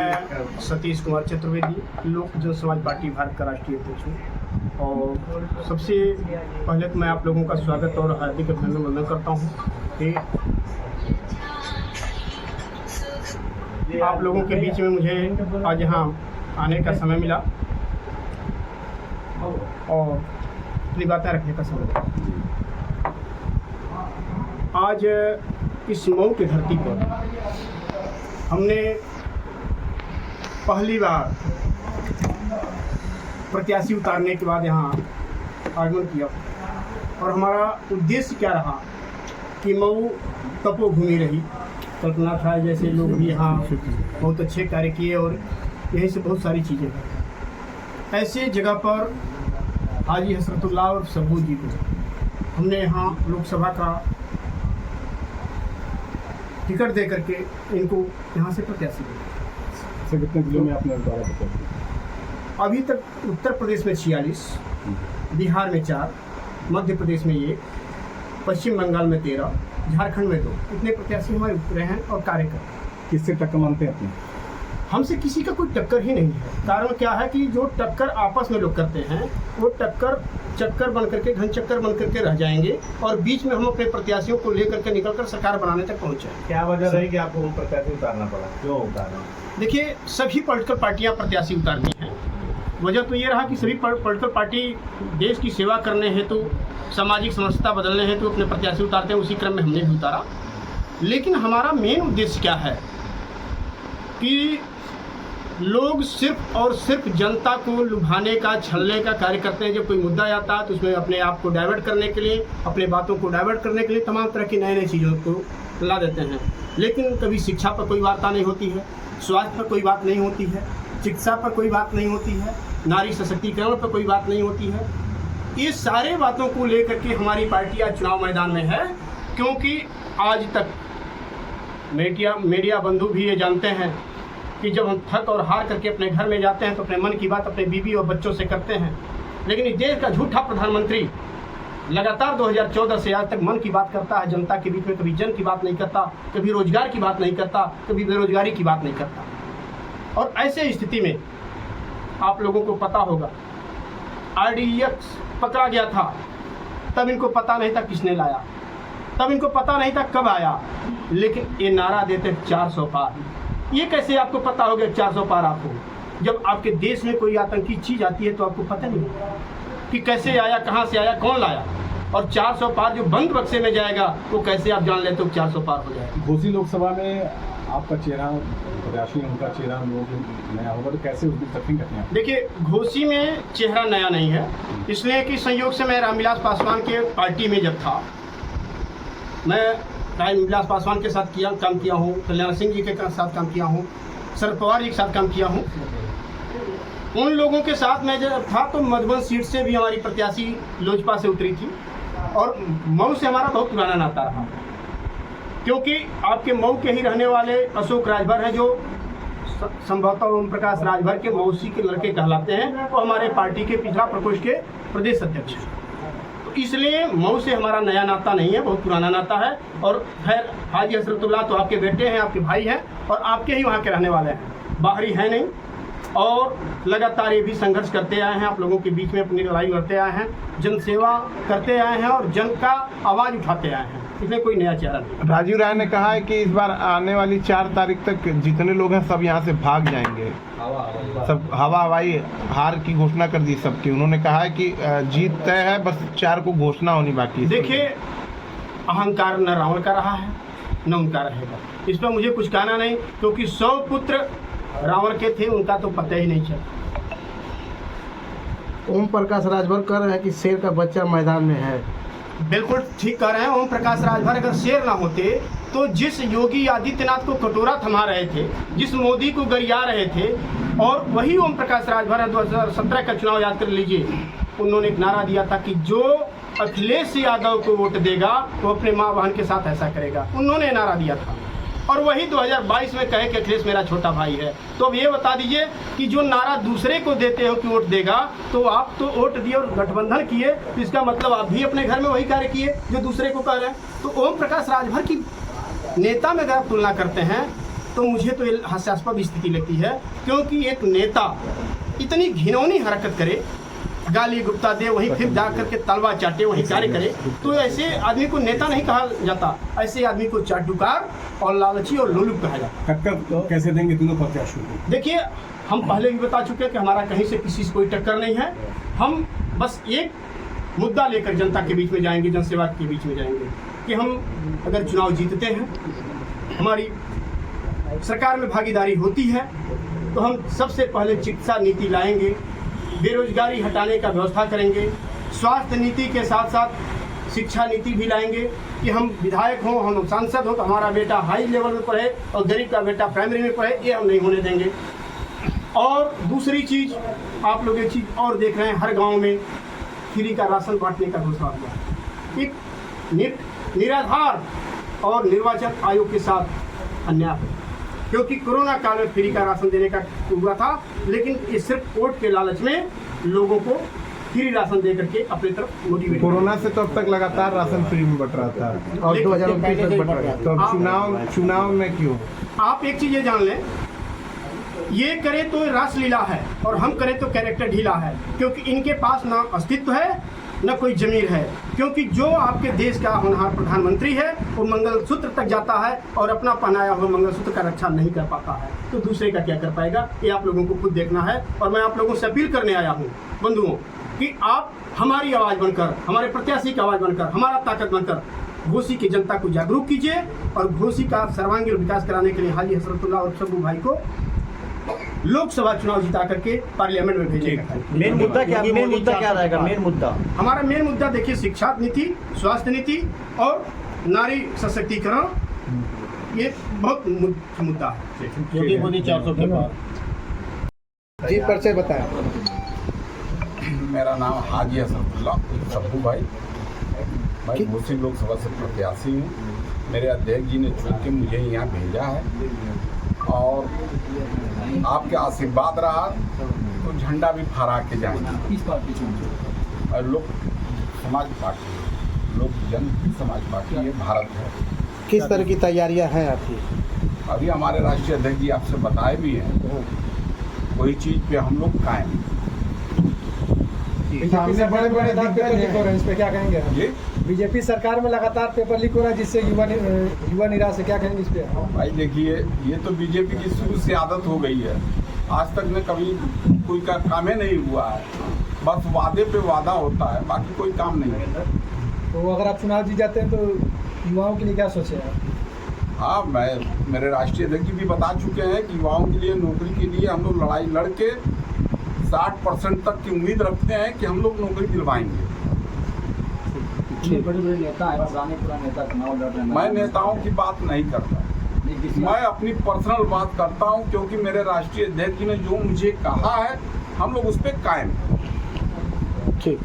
मैं सतीश कुमार चतुर्वेदी, लोक जन समाज पार्टी भारत का राष्ट्रीय अध्यक्ष हूँ। और सबसे पहले तो मैं आप लोगों का स्वागत और हार्दिक अभिनंदन करता हूँ कि आप लोगों के बीच में मुझे आज यहाँ आने का समय मिला और अपनी बातें रखने का समय मिला। आज इस मऊ की धरती पर हमने पहली बार प्रत्याशी उतारने के बाद यहाँ आगमन किया और हमारा उद्देश्य क्या रहा कि मऊ तपोभूमि रही। कल्पना था जैसे लोग भी यहाँ बहुत अच्छे कार्य किए और यही से बहुत सारी चीज़ें हैं। ऐसे जगह पर हाजी हसरतुल्लाह और सबूत जी को हमने यहाँ लोकसभा का टिकट दे करके इनको यहाँ से प्रत्याशी किया। कितने जिलों में आपने बताया? अभी तक उत्तर प्रदेश में 46, बिहार में 4, मध्य प्रदेश में 1, पश्चिम बंगाल में 13, झारखंड में 2, इतने प्रत्याशी हमारे उतरे हैं और कार्य कर रहे हैं। किससे टक्कर मानते हैं अपने? हमसे किसी का कोई टक्कर ही नहीं है। कारण क्या है कि जो टक्कर आपस में लोग करते हैं वो टक्कर चक्कर बन करके घन चक्कर बन करके रह जाएंगे और बीच में हम अपने प्रत्याशियों को लेकर के निकल कर सरकार बनाने तक पहुँच जाएंगे। क्या वजह रही कि आपको वो प्रत्याशी उतारना पड़ा? क्यों उतारना? देखिए, सभी पॉलिटिकल पार्टियां प्रत्याशी उतारती हैं। वजह तो ये रहा कि सभी पॉलिटिकल पार्टी देश की सेवा करने हेतु, सामाजिक समरसता बदलने हेतु अपने प्रत्याशी उतारते हैं। उसी क्रम में हमने भी उतारा। लेकिन हमारा मेन उद्देश्य क्या है कि लोग सिर्फ और सिर्फ जनता को लुभाने का, छलने का कार्य करते हैं। जब कोई मुद्दा आता है तो उसमें अपने आप को डाइवर्ट करने के लिए, अपने बातों को डाइवर्ट करने के लिए तमाम तरह की नई चीज़ों को ला देते हैं। लेकिन कभी शिक्षा पर कोई वार्ता नहीं होती है, स्वास्थ्य पर कोई बात नहीं होती है, चिकित्सा पर कोई बात नहीं होती है, नारी सशक्तिकरण पर कोई बात नहीं होती है। ये सारे बातों को लेकर के हमारी पार्टी आज चुनाव मैदान में है, क्योंकि आज तक मीडिया बंधु भी ये जानते हैं कि जब हम थक और हार करके अपने घर में जाते हैं तो अपने मन की बात अपने बीवी और बच्चों से करते हैं। लेकिन इस देश का झूठा प्रधानमंत्री लगातार 2014 से आज तक मन की बात करता है जनता के बीच में। कभी जन की बात नहीं करता, कभी रोजगार की बात नहीं करता, कभी बेरोजगारी की बात नहीं करता। और ऐसे स्थिति में आप लोगों को पता होगा RDX पकड़ा गया था, तब इनको पता नहीं था किसने लाया, तब इनको पता नहीं था कब आया। लेकिन ये नारा देते 400 पार। ये कैसे आपको पता हो गया 400 पार आपको? जब आपके देश में कोई आतंकी चीज़ आती है तो आपको पता नहीं कि कैसे आया, कहाँ से आया, कौन लाया। और 400 पार जो बंद बक्से में जाएगा वो कैसे आप जान लेते हो 400 पार हो जाएगा। घोसी लोकसभा में आपका चेहरा, प्रत्याशी उनका चेहरा नया होगा, तो कैसे उसकी सर्फिंग करते हैं? देखिए, घोसी में चेहरा नया नहीं है, इसलिए कि संयोग से मैं रामविलास पासवान के पार्टी में जब था, मैं रामविलास पासवान के साथ काम किया हूँ, कल्याण सिंह जी के साथ काम किया हूँ, शरद पवार जी के साथ काम किया हूँ। उन लोगों के साथ मैं जब था तो मधुबन सीट से भी हमारी प्रत्याशी लोजपा से उतरी थी और मऊ से हमारा बहुत पुराना नाता रहा, क्योंकि आपके मऊ के ही रहने वाले अशोक राजभर हैं, जो संभवतः ओम प्रकाश राजभर के मौसी के लड़के कहलाते हैं। वो हमारे पार्टी के पिछड़ा प्रकोष्ठ के प्रदेश अध्यक्ष हैं। तो इसलिए मऊ से हमारा नया नाता नहीं है, बहुत पुराना नाता है। और खैर, हाजी हसरतुल्लाह तो आपके बेटे हैं, आपके भाई हैं और आपके ही वहाँ के रहने वाले हैं, बाहरी हैं नहीं। और लगातार ये भी संघर्ष करते आए हैं, आप लोगों के बीच में अपनी लड़ाई लड़ते आए हैं, जन सेवा करते आए हैं और जन का आवाज़ उठाते आए हैं। इसमें कोई नया चेहरा नहीं। राजीव राय ने कहा है कि इस बार आने वाली 4 तारीख तक जितने लोग हैं सब यहाँ से भाग जाएंगे, सब हवाई हार की घोषणा कर दी सबकी। उन्होंने कहा है कि जीत तय है, बस 4 को घोषणा होनी बाकी है। देखिए, अहंकार न रावण का रहा है न उनका रहेगा, इस पर मुझे कुछ कहना नहीं, क्योंकि 100 पुत्र रावण के थे, उनका तो पता ही नहीं चला। ओम प्रकाश राजभर कह रहे हैं कि शेर का बच्चा मैदान में है। बिल्कुल ठीक कह रहे हैं। ओम प्रकाश राजभर अगर शेर ना होते तो जिस योगी आदित्यनाथ को कटोरा थमा रहे थे, जिस मोदी को गरिया रहे थे, और वही ओम प्रकाश राजभर 2017 का चुनाव याद कर लीजिए, उन्होंने एक नारा दिया था कि जो अखिलेश यादव को वोट देगा वो अपने माँ बहन के साथ ऐसा करेगा। उन्होंने नारा दिया था और वही 2022 में कहे कि अखिलेश मेरा छोटा भाई है। तो अब ये बता दीजिए कि जो नारा दूसरे को देते हो कि वोट देगा, तो आप तो वोट दिए और गठबंधन किए, तो इसका मतलब आप भी अपने घर में वही कार्य किए जो दूसरे को कह रहे हैं। तो ओम प्रकाश राजभर की नेता में अगर आप तुलना करते हैं तो मुझे तो ये हास्यास्पद स्थिति लगती है, क्योंकि एक नेता इतनी घिनौनी हरकत करे, गाली गुप्ता दे, वहीं फिर जा करके तलवा चाटे, वहीं कार्य करे, तो ऐसे आदमी को नेता नहीं कहा जाता, ऐसे आदमी को चाटुकार और लालची और लोलुप कहा जाता। टक्कर कैसे देंगे तीनों प्रत्याशियों को? देखिए, हम पहले भी बता चुके हैं कि हमारा कहीं से किसी से कोई टक्कर नहीं है। हम बस एक मुद्दा लेकर जनता के बीच में जाएंगे, जनसेवा के बीच में जाएंगे कि हम अगर चुनाव जीतते हैं, हमारी सरकार में भागीदारी होती है, तो हम सबसे पहले चिकित्सा नीति लाएंगे, बेरोजगारी हटाने का व्यवस्था करेंगे, स्वास्थ्य नीति के साथ साथ शिक्षा नीति भी लाएंगे कि हम विधायक हों, हम सांसद हों तो हमारा बेटा हाई लेवल में पढ़े और गरीब का बेटा प्राइमरी में पढ़े, ये हम नहीं होने देंगे। और दूसरी चीज़, आप लोग एक चीज़ और देख रहे हैं, हर गांव में फ्री का राशन बांटने का घोषणा हुआ। एक निराधार और निर्वाचन आयोग के साथ अन्याय है, क्योंकि कोरोना काल में फ्री का राशन देने का हुआ था, लेकिन ये सिर्फ वोट के लालच में लोगों को फ्री राशन दे करके अपनी तरफ मोटिवेट। कोरोना से तो अब तक लगातार राशन फ्री में बट रहा था और 2029 तक बढ़ रहा है। तो अब चुनाव में क्यों? आप एक चीज़ ये जान लें, ये करे तो रासलीला है और हम करें तो कैरेक्टर ढीला है, क्योंकि इनके पास ना अस्तित्व है न कोई जमीर है, क्योंकि जो आपके देश का होनहार प्रधानमंत्री है वो मंगलसूत्र तक जाता है और अपना पहनाया हुआ मंगलसूत्र का रक्षा नहीं कर पाता है, तो दूसरे का क्या कर पाएगा? ये आप लोगों को खुद देखना है। और मैं आप लोगों से अपील करने आया हूँ बंधुओं कि आप हमारी आवाज़ बनकर, हमारे प्रत्याशी की आवाज़ बनकर, हमारा ताकत बनकर घोसी की जनता को जागरूक कीजिए और घोसी का सर्वांगीण विकास कराने के लिए हाजी हसरतुल्लाह और शब्बू भाई को लोकसभा चुनाव जिता करके पार्लियामेंट में भेजेगा। मेन मुद्दा क्या रहेगा? मेन मुद्दा हमारा मेन मुद्दा देखिए, शिक्षा नीति, स्वास्थ्य नीति और नारी सशक्तिकरण, ये बहुत मुख्य मुद्दा है। योगी मोदी 400 के पार। जी, परिचय बताएं। मेरा नाम हाजी हसरतुल्लाह शब्बू भाई, मैं घोसी लोकसभा से प्रत्याशी हूँ। मेरे अध्यक्ष जी ने चुन के मुझे यहाँ भेजा है और आपके आशीर्वाद रहा तो झंडा भी फहरा के जाएंगे। इस पार्टी से और लोक समाज पार्टी, लोक जन समाज पार्टी, ये भारत है। किस तरह की तैयारियां हैं आपकी? अभी हमारे राष्ट्रीय अध्यक्ष जी आपसे बताए भी हैं, कोई चीज़ पे हम लोग कायम। सामने बड़े-बड़े पेपर लीक हो रहे हैं, इस पे क्या कहेंगे? ये बीजेपी सरकार में लगातार पेपर लीक हो रहा है, जिससे युवा निराश है, क्या कहेंगे इस पे? भाई देखिए, ये तो बीजेपी की शुरू से आदत हो गई है, आज तक में कभी कोई का काम ही नहीं हुआ है, बस वादे पे वादा होता है, बाकी कोई काम नहीं है। तो अगर आप चुनाव जीत जाते हैं तो युवाओं के लिए क्या सोचे आप? हाँ, मेरे राष्ट्रीय अध्यक्ष जी भी बता चुके हैं कि युवाओं के लिए, नौकरी के लिए हम लोग लड़ाई लड़के 60% तक की उम्मीद रखते हैं कि हम लोग नौकरी दिलवाएंगे। बड़े-बड़े नेता है, पुराने नेता चुनाव लड़ रहे हैं। मैं नेताओं की बात नहीं करता, मैं अपनी पर्सनल बात करता हूं, क्योंकि मेरे राष्ट्रीय अध्यक्ष जी ने जो मुझे कहा है, हम लोग उस पर कायम हैं। ठीक।